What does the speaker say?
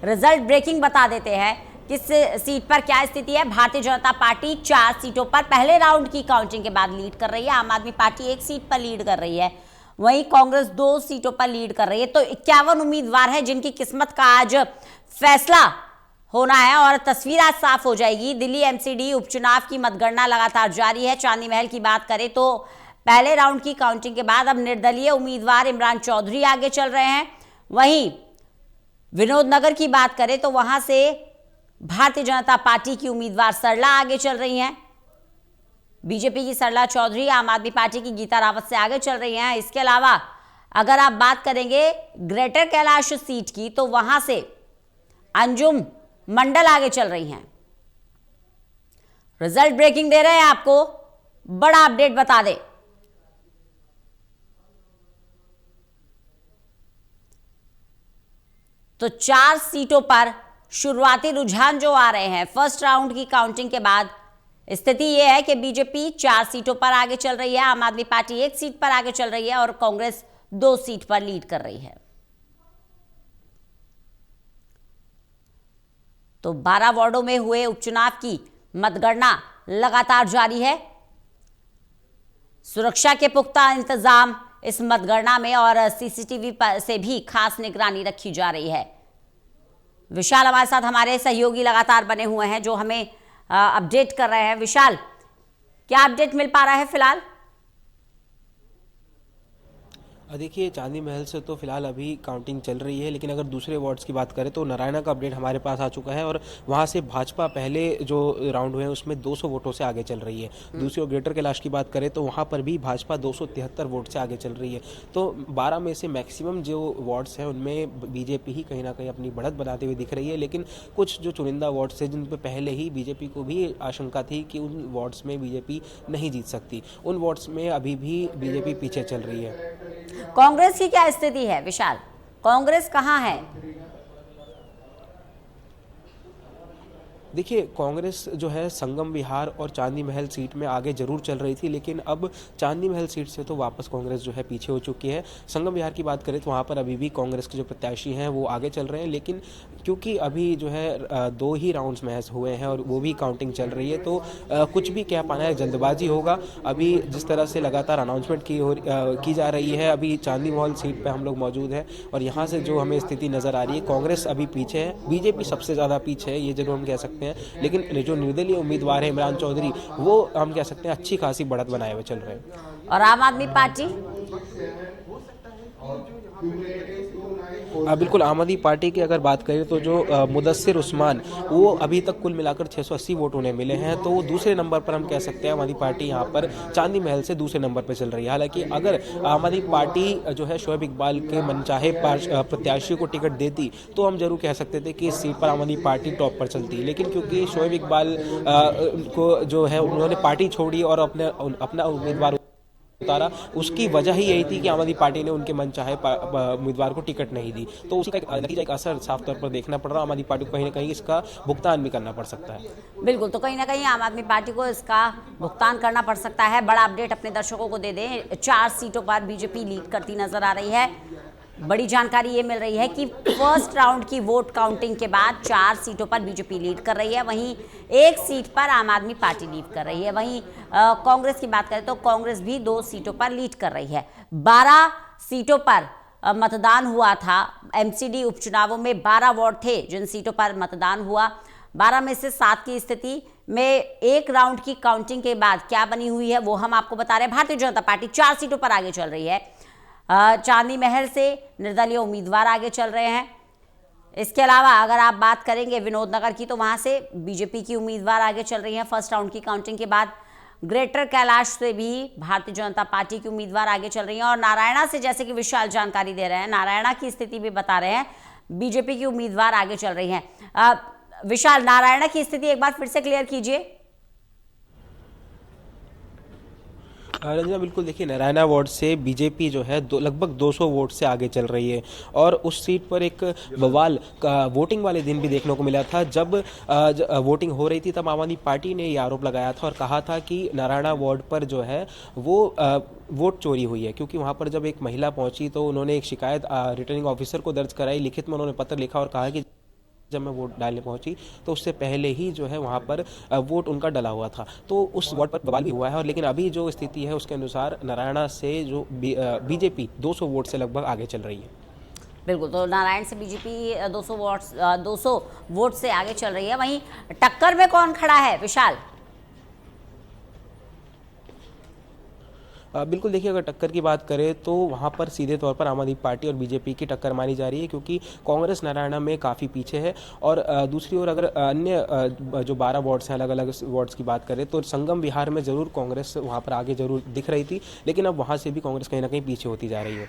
Result breaking बता देते हैं किस सीट पर क्या स्थिति है। भारतीय जनता पार्टी 4 सीटों पर पहले राउंड की काउंटिंग के बाद लीड कर रही है। आम आदमी पार्टी 1 सीट पर लीड कर रही है, वहीं कांग्रेस 2 सीटों पर लीड कर रही है। तो 51 उम्मीदवार है जिनकी किस्मत का आज फैसला होना है और तस्वीर आज साफ हो जाएगी। दिल्ली एमसीडी उपचुनाव की मतगणना लगातार जारी है। चांदी महल की बात करें तो पहले राउंड की काउंटिंग के बाद अब निर्दलीय उम्मीदवार इमरान चौधरी आगे चल रहे हैं। वहीं विनोदनगर की बात करें तो वहां से भारतीय जनता पार्टी की उम्मीदवार सरला आगे चल रही हैं। बीजेपी की सरला चौधरी आम आदमी पार्टी की गीता रावत से आगे चल रही हैं। इसके अलावा अगर आप बात करेंगे ग्रेटर कैलाश सीट की तो वहां से अंजुम मंडल आगे चल रही हैं। रिजल्ट ब्रेकिंग दे रहे हैं आपको, बड़ा अपडेट बता दें। तो 4 सीटों पर शुरुआती रुझान जो आ रहे हैं फर्स्ट राउंड की काउंटिंग के बाद स्थिति यह है कि बीजेपी 4 सीटों पर आगे चल रही है, आम आदमी पार्टी 1 सीट पर आगे चल रही है और कांग्रेस 2 सीट पर लीड कर रही है। तो 12 वार्डों में हुए उपचुनाव की मतगणना लगातार जारी है। सुरक्षा के पुख्ता इंतजाम इस मतगणना में और सीसीटीवी से भी खास निगरानी रखी जा रही है। विशाल हमारे साथ, हमारे सहयोगी लगातार बने हुए हैं जो हमें अपडेट कर रहे हैं। विशाल, क्या अपडेट मिल पा रहा है फिलहाल? देखिए, चांदी महल से तो फिलहाल अभी काउंटिंग चल रही है, लेकिन अगर दूसरे वार्ड्स की बात करें तो नारायणा का अपडेट हमारे पास आ चुका है और वहां से भाजपा पहले जो राउंड हुए हैं उसमें 200 वोटों से आगे चल रही है। दूसरी ओर ग्रेटर कैलाश की बात करें तो वहां पर भी भाजपा 273 वोट से आगे चल रही है। तो 12 में से मैक्सिमम जो वार्ड्स हैं उनमें बीजेपी ही कहीं ना कहीं अपनी बढ़त बनाते हुए दिख रही है, लेकिन कुछ जो चुनिंदा वार्ड्स हैं जिन पर पहले ही बीजेपी को भी आशंका थी कि उन वार्ड्स में बीजेपी नहीं जीत सकती, उन वार्ड्स में अभी भी बीजेपी पीछे चल रही है। कांग्रेस की क्या स्थिति है विशाल? कांग्रेस कहां है? देखिए, कांग्रेस जो है संगम विहार और चांदी महल सीट में आगे जरूर चल रही थी, लेकिन अब चांदी महल सीट से तो वापस कांग्रेस जो है पीछे हो चुकी है। संगम विहार की बात करें तो वहाँ पर अभी भी कांग्रेस के जो प्रत्याशी हैं वो आगे चल रहे हैं, लेकिन क्योंकि अभी जो है 2 ही राउंड्स महज हुए हैं और वो भी काउंटिंग चल रही है, तो कुछ भी कह पाना है जल्दबाजी होगा। अभी जिस तरह से लगातार अनाउंसमेंट की जा रही है, अभी चांदी महल सीट पर हम लोग मौजूद हैं और यहाँ से जो हमें स्थिति नज़र आ रही है, कांग्रेस अभी पीछे है, बीजेपी सबसे ज़्यादा पीछे है, ये जरूर हम कह सकते हैं। लेकिन जो निर्दलीय उम्मीदवार है इमरान चौधरी, वो हम कह सकते हैं अच्छी खासी बढ़त बनाए हुए चल रहे हैं। और आम आदमी पार्टी? बिल्कुल, आम आदमी पार्टी की अगर बात करें तो जो मुदस्सिर उस्मान, वो अभी तक कुल मिलाकर 680 वोट उन्हें मिले हैं, तो वो दूसरे नंबर पर हम कह सकते हैं। आम आदमी पार्टी यहाँ पर चांदी महल से दूसरे नंबर पर चल रही है। हालांकि अगर आम आदमी पार्टी जो है शोएब इकबाल के मनचाहे प्रत्याशी को टिकट देती तो हम जरूर कह सकते थे कि इस सीट पर आम आदमी पार्टी टॉप पर चलती, लेकिन क्योंकि शोएब इकबाल को जो है उन्होंने पार्टी छोड़ी और अपना उम्मीदवार उतारा, उसकी वजह ही यही थी कि आम आदमी पार्टी ने उनके मनचाहे उम्मीदवार को टिकट नहीं दी, तो उसका एक नतीजा, एक असर साफ तौर पर देखना पड़ रहा है। आम आदमी पार्टी को कहीं ना कहीं इसका भुगतान भी करना पड़ सकता है। बिल्कुल, तो कहीं ना कहीं आम आदमी पार्टी को इसका भुगतान करना पड़ सकता है। बड़ा अपडेट अपने दर्शकों को दे दें, 4 सीटों पर बीजेपी लीड करती नजर आ रही है। बड़ी जानकारी ये मिल रही है कि फर्स्ट राउंड की वोट काउंटिंग के बाद 4 सीटों पर बीजेपी लीड कर रही है, वहीं 1 सीट पर आम आदमी पार्टी लीड कर रही है। वहीं कांग्रेस की बात करें तो कांग्रेस भी 2 सीटों पर लीड कर रही है। 12 सीटों पर मतदान हुआ था। एमसीडी उपचुनावों में 12 वार्ड थे जिन सीटों पर मतदान हुआ। 12 में से 7 की स्थिति में 1 राउंड की काउंटिंग के बाद क्या बनी हुई है वो हम आपको बता रहे हैं। भारतीय जनता पार्टी 4 सीटों पर आगे चल रही है। चांदी महल से निर्दलीय उम्मीदवार आगे चल रहे हैं। इसके अलावा अगर आप बात करेंगे विनोदनगर की तो वहां से बीजेपी की उम्मीदवार आगे चल रही हैं फर्स्ट राउंड की काउंटिंग के बाद। ग्रेटर कैलाश से भी भारतीय जनता पार्टी की उम्मीदवार आगे चल रही हैं और नारायणा से, जैसे कि विशाल जानकारी दे रहे हैं, नारायणा की स्थिति भी बता रहे हैं, बीजेपी की उम्मीदवार आगे चल रही हैं। विशाल, नारायणा की स्थिति एक बार फिर से क्लियर कीजिए। रंजना, बिल्कुल, देखिए, नारायणा वार्ड से बीजेपी जो है लगभग 200 वोट से आगे चल रही है और उस सीट पर एक बवाल का वोटिंग वाले दिन भी देखने को मिला था। जब वोटिंग हो रही थी तब आम आदमी पार्टी ने ये आरोप लगाया था और कहा था कि नारायणा वार्ड पर जो है वो वोट चोरी हुई है, क्योंकि वहाँ पर जब एक महिला पहुंची तो उन्होंने एक शिकायत रिटर्निंग ऑफिसर को दर्ज कराई, लिखित में उन्होंने पत्र लिखा और कहा कि जब मैं वोट डालने पहुंची तो उससे पहले ही जो है वहां पर वोट उनका डला हुआ था, तो उस वोट पर बवाल भी हुआ है। और लेकिन अभी जो स्थिति है उसके अनुसार नारायणा से जो बीजेपी 200 वोट से लगभग आगे चल रही है। बिल्कुल, तो नारायण से बीजेपी 200 वोट से आगे चल रही है। वहीं टक्कर में कौन खड़ा है विशाल? बिल्कुल, देखिए अगर टक्कर की बात करें तो वहाँ पर सीधे तौर पर आम आदमी पार्टी और बीजेपी की टक्कर मानी जा रही है, क्योंकि कांग्रेस नारायणा में काफ़ी पीछे है। और दूसरी ओर अगर अन्य जो 12 वार्ड्स हैं, अलग अलग वार्ड्स की बात करें तो संगम विहार में ज़रूर कांग्रेस वहाँ पर आगे जरूर दिख रही थी, लेकिन अब वहाँ से भी कांग्रेस कहीं ना कहीं पीछे होती जा रही है।